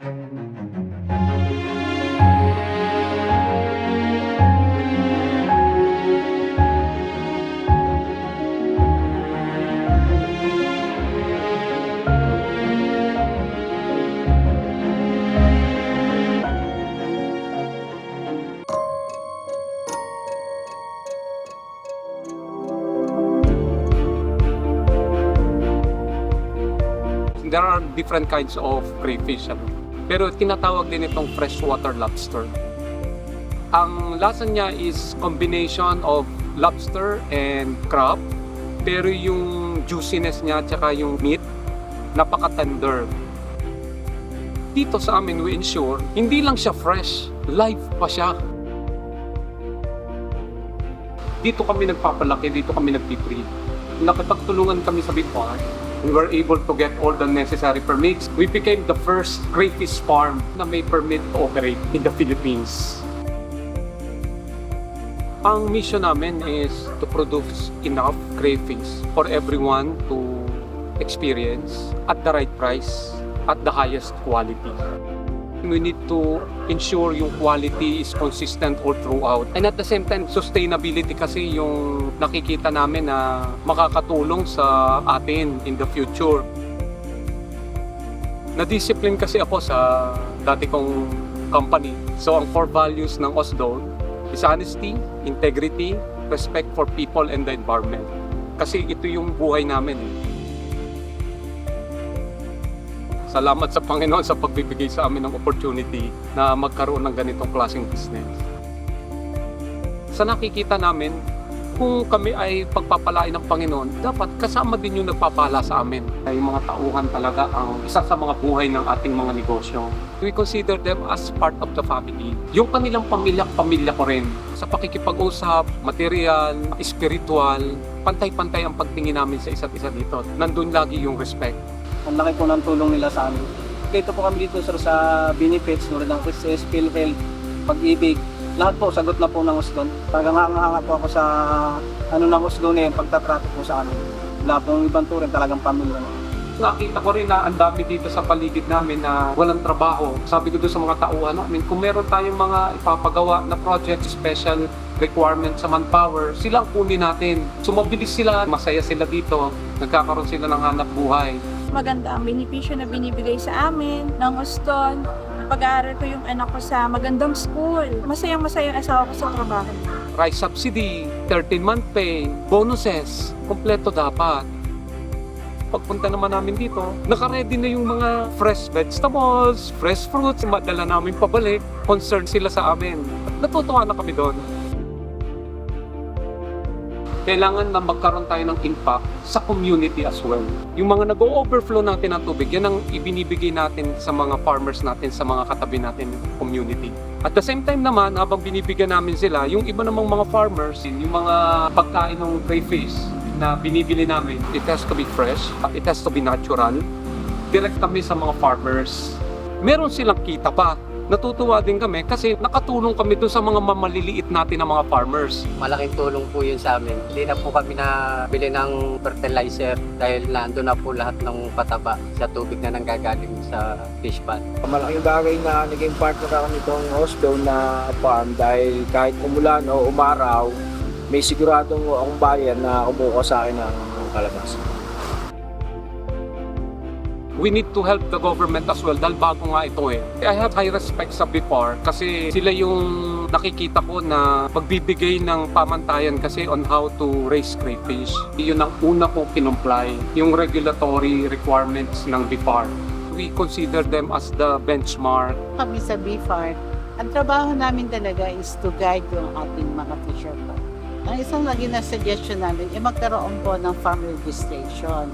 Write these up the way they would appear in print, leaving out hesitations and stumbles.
There are different kinds of crayfish, pero tinatawag din itong freshwater lobster. Ang lasa niya is combination of lobster and crab, pero yung juiciness niya at saka yung meat, napaka-tender. Dito sa amin, we ensure, hindi lang siya fresh, live pa siya. Dito kami nagpapalaki, dito kami nagpipre. Nakipagtulungan kami sa BIFAR. We were able to get all the necessary permits. We became the first crayfish farm na may permit to operate in the Philippines. Ang mission namin is to produce enough crayfish for everyone to experience at the right price, at the highest quality. We need to ensure yung quality is consistent all throughout. And at the same time, sustainability kasi yung nakikita namin na makakatulong sa atin in the future. Na-discipline kasi ako sa dati kong company. So ang core values ng Osdon is honesty, integrity, respect for people and the environment. Kasi ito yung buhay namin. Salamat sa Panginoon sa pagbibigay sa amin ng opportunity na magkaroon ng ganitong klaseng business. Sa nakikita namin, kung kami ay pagpapalain ng Panginoon, dapat kasama din yung nagpapala sa amin. Ay mga tauhan talaga ang isa sa mga buhay ng ating mga negosyo. We consider them as part of the family. Yung kanilang pamilya ko rin. Sa pakikipag-usap, material, spiritual, pantay-pantay ang pagtingin namin sa isa't isa dito. Nandun lagi yung respect. Ang laki po ng tulong nila sa amin. Dito po kami dito sir, sa benefits, tulad ng Christmas, PhilHealth, Pag-ibig. Lahat po, sagot na po ng Osdon. Talagang hanga po ako sa ng Osdon eh, pagtatrato po sa amin. Wala pong ibang turin, talagang pamilya. Nakita ko rin na ang dami dito sa paligid namin na walang trabaho. Sabi ko doon sa mga tauhan namin, kung meron tayong mga ipapagawa na project, special requirement sa manpower, sila ang kunin natin. So mabilis sila, masaya sila dito, nagkakaroon sila ng hanap buhay. Maganda ang benepisyo na binibigay sa amin ng Osdon. Pag-aaral ko yung anak ko sa magandang school. Masayang-masaya ang asawa ko sa trabaho. Rice subsidy, 13-month pay, bonuses, kompleto dapat. Pagpunta naman namin dito, naka-ready na yung mga fresh vegetables, fresh fruits, madala namin pabalik. Concerned sila sa amin. Natutuwa na kami doon. Kailangan na magkaroon tayo ng impact sa community as well. Yung mga nag-overflow natin ng tubig, yan ang ibinibigay natin sa mga farmers natin, sa mga katabi natin community. At the same time naman, habang binibigyan namin sila, yung iba namang mga farmers, yung mga pagkain ng crayfish na binibili namin, it has to be fresh, it has to be natural. Direct kami sa mga farmers. Meron silang kita pa. Natutuwa din kami kasi nakatulong kami doon sa mga maliliit natin na mga farmers. Malaking tulong po yun sa amin. Hindi na po kami nabili ng fertilizer dahil nandun na po lahat ng pataba sa tubig na nanggagaling sa fish pond. Malaking bagay na naging partner ako nitong Osdon na farm dahil kahit umulan o umaraw, may siguradong akong bayan na kumuha sa akin ng kalabasa. We need to help the government as well dahil bago nga ito eh. I have high respect sa BIFAR kasi sila yung nakikita ko na magbibigay ng pamantayan kasi on how to raise crayfish. Yun ang una kong kinumply, yung regulatory requirements ng BIFAR. We consider them as the benchmark. Kami sa BIFAR, ang trabaho namin talaga is to guide yung ating mga fishermen. Ang isang naging na suggestion namin ay magkaroon po ng farm registration.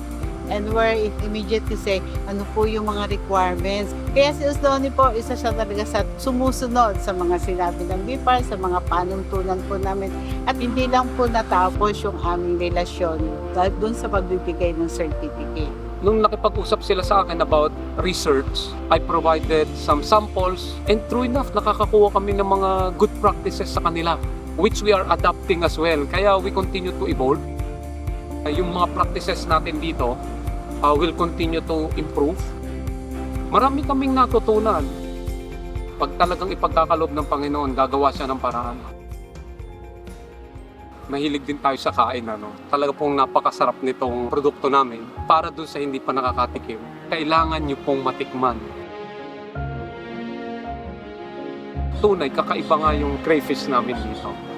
And we're immediately say, ano po yung mga requirements. Kaya si Osdoni po, isa siya talaga sa sumusunod sa mga sinabi ng BIFAR, sa mga panuntunan po namin. At hindi lang po natapos yung aming relasyon dahil dun sa pagbibigay ng certificate. Nung nakipag-usap sila sa akin about research, I provided some samples and true enough, nakakakuha kami ng mga good practices sa kanila which we are adapting as well. Kaya we continue to evolve. Yung mga practices natin dito will continue to improve. Marami kaming natutunan. Pag talagang ipagkakaloob ng Panginoon, gagawa siya ng paraan. Mahilig din tayo sa kain, ano. Talaga pong napakasarap nitong produkto namin. Para dun sa hindi pa nakakatikim, kailangan nyo pong matikman. Tunay, kakaiba nga yung crayfish namin dito.